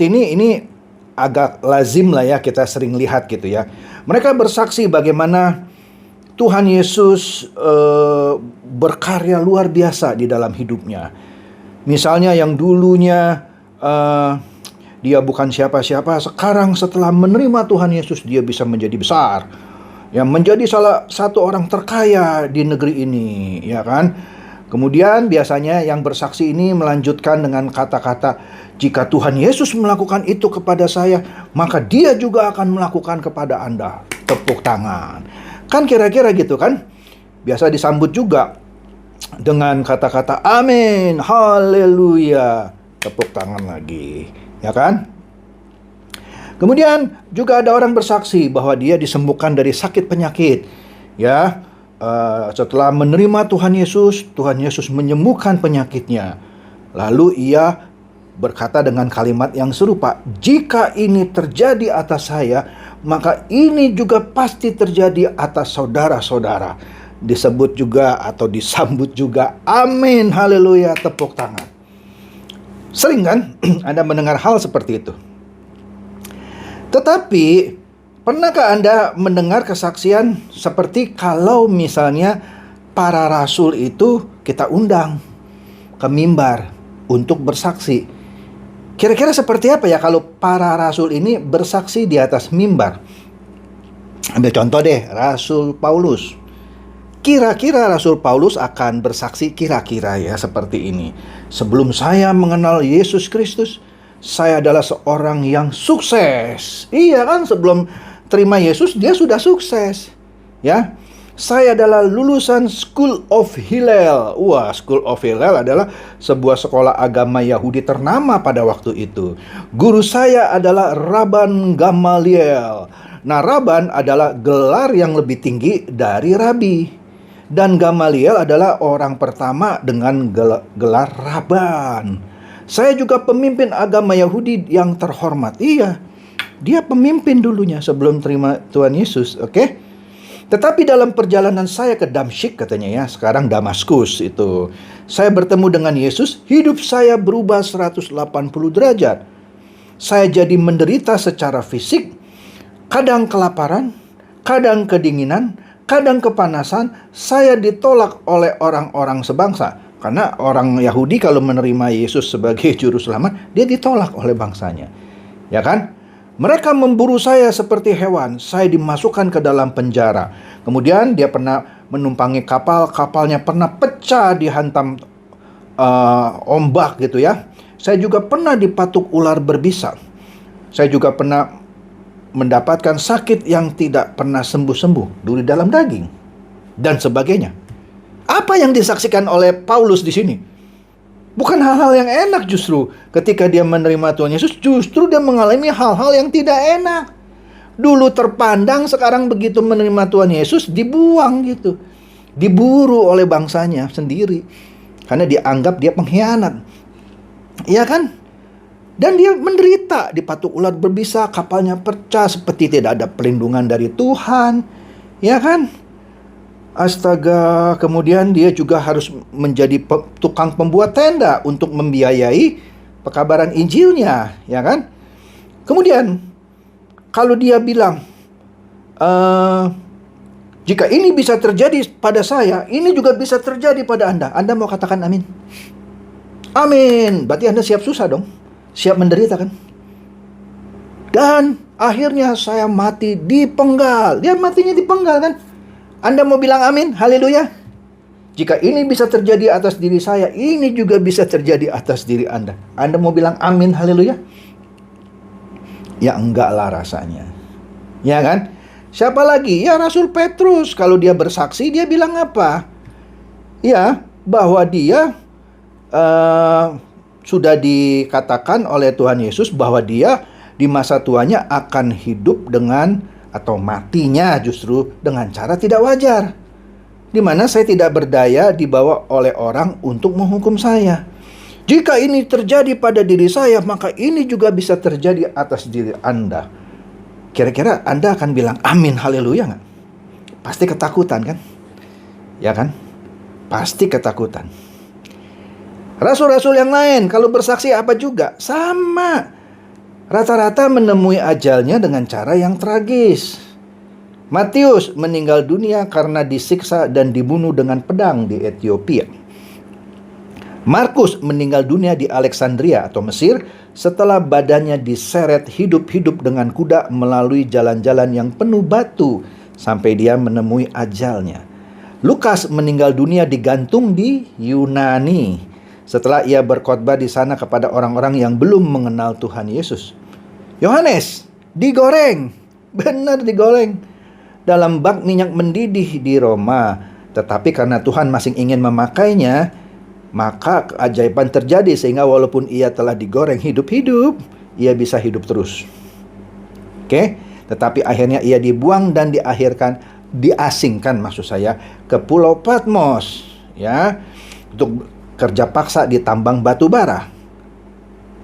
seperti ini agak lazim lah ya, kita sering lihat gitu ya. Mereka bersaksi bagaimana Tuhan Yesus berkarya luar biasa di dalam hidupnya. Misalnya yang dulunya dia bukan siapa-siapa, sekarang setelah menerima Tuhan Yesus dia bisa menjadi besar. Ya, menjadi salah satu orang terkaya di negeri ini, ya kan? Kemudian biasanya yang bersaksi ini melanjutkan dengan kata-kata, jika Tuhan Yesus melakukan itu kepada saya, maka dia juga akan melakukan kepada Anda. Tepuk tangan. Kan kira-kira gitu kan? Biasa disambut juga dengan kata-kata amin, haleluya. Tepuk tangan lagi, ya kan? Kemudian juga ada orang bersaksi bahwa dia disembuhkan dari sakit penyakit. Ya, setelah menerima Tuhan Yesus menyembuhkan penyakitnya. Lalu ia berkata dengan kalimat yang serupa, jika ini terjadi atas saya, maka ini juga pasti terjadi atas saudara-saudara. Disebut juga atau disambut juga, amin, haleluya, tepuk tangan. Sering kan Anda mendengar hal seperti itu? Tetapi pernahkah Anda mendengar kesaksian seperti kalau misalnya para rasul itu kita undang ke mimbar untuk bersaksi? Kira-kira seperti apa ya kalau para rasul ini bersaksi di atas mimbar? Ambil contoh deh, Rasul Paulus. Kira-kira Rasul Paulus akan bersaksi kira-kira ya seperti ini. Sebelum saya mengenal Yesus Kristus, saya adalah seorang yang sukses. Iya kan, sebelum terima Yesus dia sudah sukses. Ya. Saya adalah lulusan School of Hillel. Wah, School of Hillel adalah sebuah sekolah agama Yahudi ternama pada waktu itu. Guru saya adalah Rabban Gamaliel. Nah, Rabban adalah gelar yang lebih tinggi dari Rabi. Dan Gamaliel adalah orang pertama dengan gelar Rabban. Saya juga pemimpin agama Yahudi yang terhormat. Iya, dia pemimpin dulunya sebelum terima Tuhan Yesus, oke? Tetapi dalam perjalanan saya ke Damsyik katanya ya, sekarang Damaskus itu, saya bertemu dengan Yesus, hidup saya berubah 180 derajat. Saya jadi menderita secara fisik, kadang kelaparan, kadang kedinginan, kadang kepanasan. Saya ditolak oleh orang-orang sebangsa. Karena orang Yahudi kalau menerima Yesus sebagai juru selamat, dia ditolak oleh bangsanya. Ya kan? Mereka memburu saya seperti hewan. Saya dimasukkan ke dalam penjara. Kemudian dia pernah menumpangi kapal. Kapalnya pernah pecah dihantam ombak gitu ya. Saya juga pernah dipatuk ular berbisa. Saya juga pernah mendapatkan sakit yang tidak pernah sembuh-sembuh, duri dalam daging, dan sebagainya. Apa yang disaksikan oleh Paulus di sini? Bukan hal-hal yang enak justru. Ketika dia menerima Tuhan Yesus, justru dia mengalami hal-hal yang tidak enak. Dulu terpandang, sekarang begitu menerima Tuhan Yesus, dibuang gitu. Diburu oleh bangsanya sendiri. Karena dianggap dia pengkhianat. Iya kan? Dan dia menderita, dipatuk ular berbisa, kapalnya pecah, seperti tidak ada perlindungan dari Tuhan. Ya kan? Astaga, kemudian dia juga harus menjadi tukang pembuat tenda untuk membiayai pekabaran Injilnya, ya kan? Kemudian, kalau dia bilang, jika ini bisa terjadi pada saya, ini juga bisa terjadi pada Anda. Anda mau katakan amin? Amin, berarti Anda siap susah dong. Siap menderita kan? Dan akhirnya saya mati dipenggal. Dia matinya dipenggal kan? Anda mau bilang amin? Haleluya. Jika ini bisa terjadi atas diri saya, ini juga bisa terjadi atas diri Anda. Anda mau bilang amin? Haleluya. Ya enggak lah rasanya. Ya kan? Siapa lagi? Ya Rasul Petrus. Kalau dia bersaksi, dia bilang apa? Ya, bahwa dia sudah dikatakan oleh Tuhan Yesus bahwa dia di masa tuanya akan hidup dengan, atau matinya justru dengan cara tidak wajar, di mana saya tidak berdaya dibawa oleh orang untuk menghukum saya. Jika ini terjadi pada diri saya, maka ini juga bisa terjadi atas diri Anda. Kira-kira Anda akan bilang amin haleluya nggak? Pasti ketakutan kan? Ya kan? Pasti ketakutan. Rasul-rasul yang lain kalau bersaksi apa juga? Sama. rata-rata menemui ajalnya dengan cara yang tragis. Matius meninggal dunia karena disiksa dan dibunuh dengan pedang di Ethiopia. Markus meninggal dunia di Alexandria atau Mesir setelah badannya diseret hidup-hidup dengan kuda melalui jalan-jalan yang penuh batu sampai dia menemui ajalnya. Lukas meninggal dunia digantung di Yunani setelah ia berkhotbah di sana kepada orang-orang yang belum mengenal Tuhan Yesus. Yohanes digoreng, benar digoreng dalam bak minyak mendidih di Roma. Tetapi karena Tuhan masih ingin memakainya, maka keajaiban terjadi sehingga walaupun ia telah digoreng hidup-hidup, ia bisa hidup terus. Oke, tetapi akhirnya ia dibuang dan diasingkan maksud saya ke Pulau Patmos, ya, untuk kerja paksa di tambang batu bara.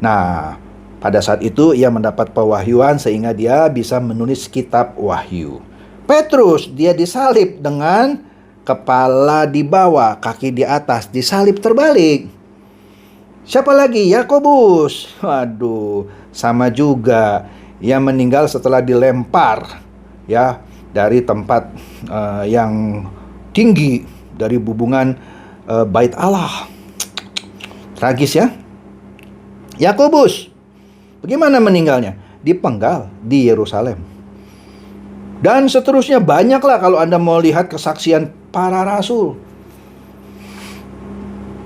Nah, pada saat itu ia mendapat pewahyuan sehingga dia bisa menulis kitab Wahyu. Petrus, dia disalib dengan kepala di bawah, kaki di atas, disalib terbalik. Siapa lagi? Yakobus. Waduh, sama juga. Ia meninggal setelah dilempar, ya, dari tempat yang tinggi, dari bubungan bait Allah. Tragis ya. Yakobus, bagaimana meninggalnya? Dipenggal di Yerusalem. Dan seterusnya banyaklah kalau Anda mau lihat kesaksian para rasul.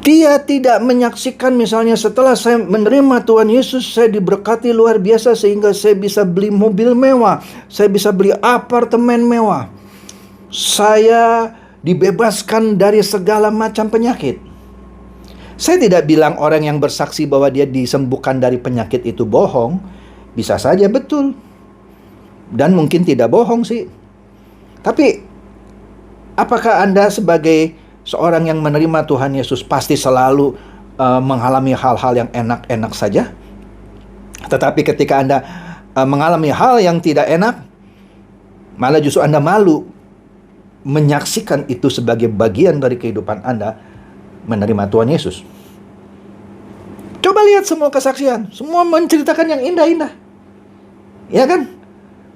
Dia tidak menyaksikan misalnya setelah saya menerima Tuhan Yesus, saya diberkati luar biasa sehingga saya bisa beli mobil mewah, saya bisa beli apartemen mewah, saya dibebaskan dari segala macam penyakit. Saya tidak bilang orang yang bersaksi bahwa dia disembuhkan dari penyakit itu bohong. Bisa saja betul. Dan mungkin tidak bohong sih. Tapi apakah Anda sebagai seorang yang menerima Tuhan Yesus pasti selalu mengalami hal-hal yang enak-enak saja? Tetapi ketika Anda mengalami hal yang tidak enak, malah justru Anda malu menyaksikan itu sebagai bagian dari kehidupan Anda menerima Tuhan Yesus. Coba lihat semua kesaksian, semua menceritakan yang indah-indah. Ya kan?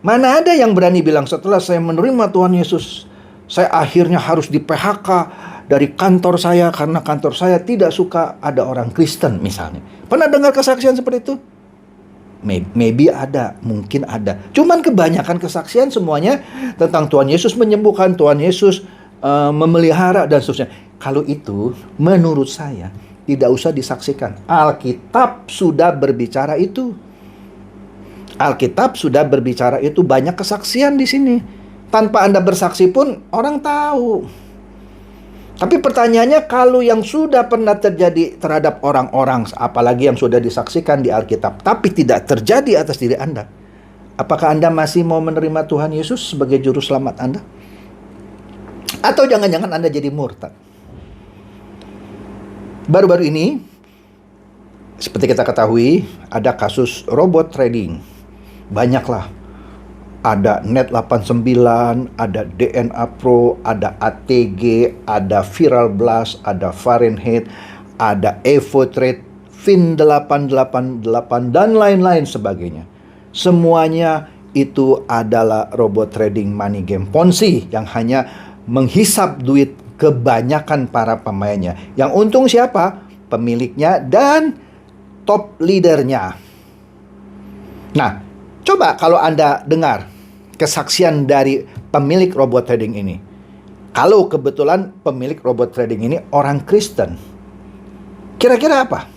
Mana ada yang berani bilang setelah saya menerima Tuhan Yesus, saya akhirnya harus di PHK dari kantor saya karena kantor saya tidak suka ada orang Kristen misalnya. Pernah dengar kesaksian seperti itu? Maybe ada, mungkin ada. Cuman kebanyakan kesaksian semuanya tentang Tuhan Yesus menyembuhkan, Tuhan Yesus memelihara dan seterusnya. Kalau itu menurut saya tidak usah disaksikan. Alkitab sudah berbicara itu. Alkitab sudah berbicara itu, banyak kesaksian di sini. Tanpa Anda bersaksi pun orang tahu. Tapi pertanyaannya, kalau yang sudah pernah terjadi terhadap orang-orang, apalagi yang sudah disaksikan di Alkitab, tapi tidak terjadi atas diri Anda, apakah Anda masih mau menerima Tuhan Yesus sebagai juru selamat Anda? Atau jangan-jangan Anda jadi murtad? Baru-baru ini, seperti kita ketahui, ada kasus robot trading. Banyaklah. Ada Net89, ada DNA Pro, ada ATG, ada Viral Blast, ada Fahrenheit, ada EvoTrade, Fin888, dan lain-lain sebagainya. Semuanya itu adalah robot trading money game Ponzi yang hanya menghisap duit kebanyakan para pemainnya. Yang untung siapa? Pemiliknya dan top leadernya. Nah, coba kalau Anda dengar kesaksian dari pemilik robot trading ini. Kalau kebetulan pemilik robot trading ini orang Kristen, kira-kira apa?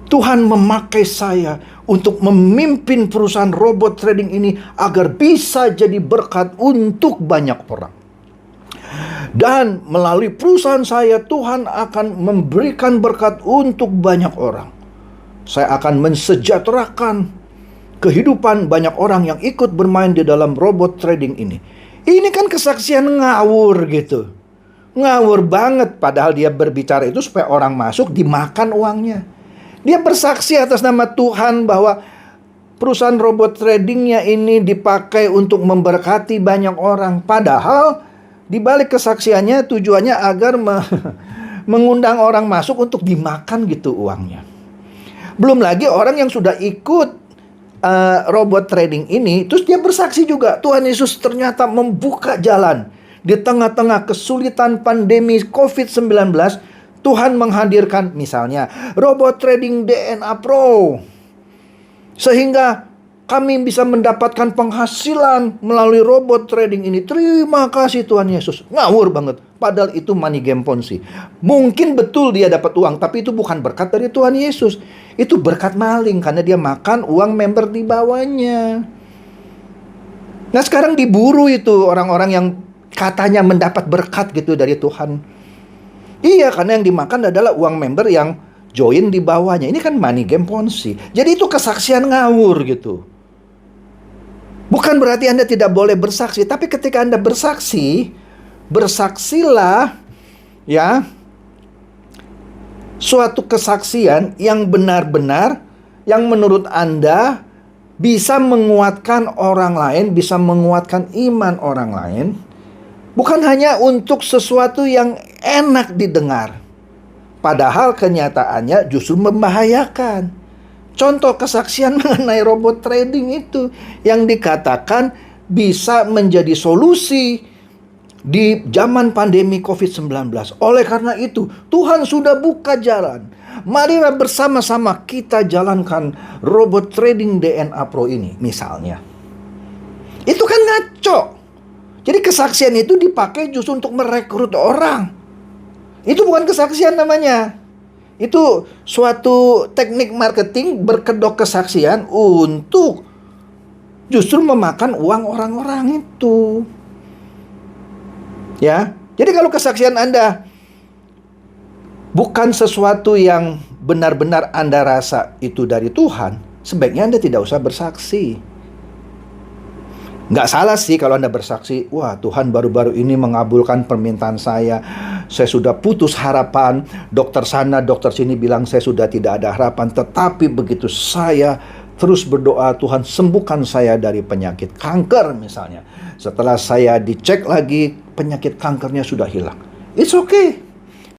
Tuhan memakai saya untuk memimpin perusahaan robot trading ini agar bisa jadi berkat untuk banyak orang. Dan melalui perusahaan saya, Tuhan akan memberikan berkat untuk banyak orang. Saya akan mensejahterakan kehidupan banyak orang yang ikut bermain di dalam robot trading ini. Ini kan kesaksian ngawur gitu. Ngawur banget, padahal dia berbicara itu supaya orang masuk dimakan uangnya. Dia bersaksi atas nama Tuhan bahwa perusahaan robot tradingnya ini dipakai untuk memberkati banyak orang. Padahal di balik kesaksiannya tujuannya agar mengundang orang masuk untuk dimakan gitu uangnya. Belum lagi orang yang sudah ikut robot trading ini, terus dia bersaksi juga, Tuhan Yesus ternyata membuka jalan. Di tengah-tengah kesulitan pandemi COVID-19, Tuhan menghadirkan misalnya robot trading DNA Pro. Sehingga kami bisa mendapatkan penghasilan melalui robot trading ini. Terima kasih Tuhan Yesus. Ngawur banget. Padahal itu money game Ponzi. Mungkin betul dia dapat uang, tapi itu bukan berkat dari Tuhan Yesus. Itu berkat maling karena dia makan uang member di bawahnya. Nah sekarang diburu itu orang-orang yang katanya mendapat berkat gitu dari Tuhan. Iya, karena yang dimakan adalah uang member yang join di bawahnya. Ini kan money game Ponzi. Jadi itu kesaksian ngawur gitu. Bukan berarti Anda tidak boleh bersaksi, tapi ketika Anda bersaksi, bersaksilah ya suatu kesaksian yang benar-benar, yang menurut Anda bisa menguatkan orang lain, bisa menguatkan iman orang lain. Bukan hanya untuk sesuatu yang enak didengar. Padahal kenyataannya justru membahayakan. Contoh kesaksian mengenai robot trading itu yang dikatakan bisa menjadi solusi di zaman pandemi COVID-19. Oleh karena itu, Tuhan sudah buka jalan. Marilah bersama-sama kita jalankan robot trading DNA Pro ini misalnya. Itu kan ngaco. Jadi kesaksian itu dipakai justru untuk merekrut orang. Itu bukan kesaksian namanya. Itu suatu teknik marketing berkedok kesaksian untuk justru memakan uang orang-orang itu. Ya. Jadi kalau kesaksian Anda bukan sesuatu yang benar-benar Anda rasa itu dari Tuhan, sebaiknya Anda tidak usah bersaksi. Nggak salah sih kalau Anda bersaksi, wah Tuhan baru-baru ini mengabulkan permintaan saya sudah putus harapan, dokter sana, dokter sini bilang saya sudah tidak ada harapan. Tetapi begitu saya terus berdoa, Tuhan sembuhkan saya dari penyakit kanker misalnya. Setelah saya dicek lagi, penyakit kankernya sudah hilang. It's okay.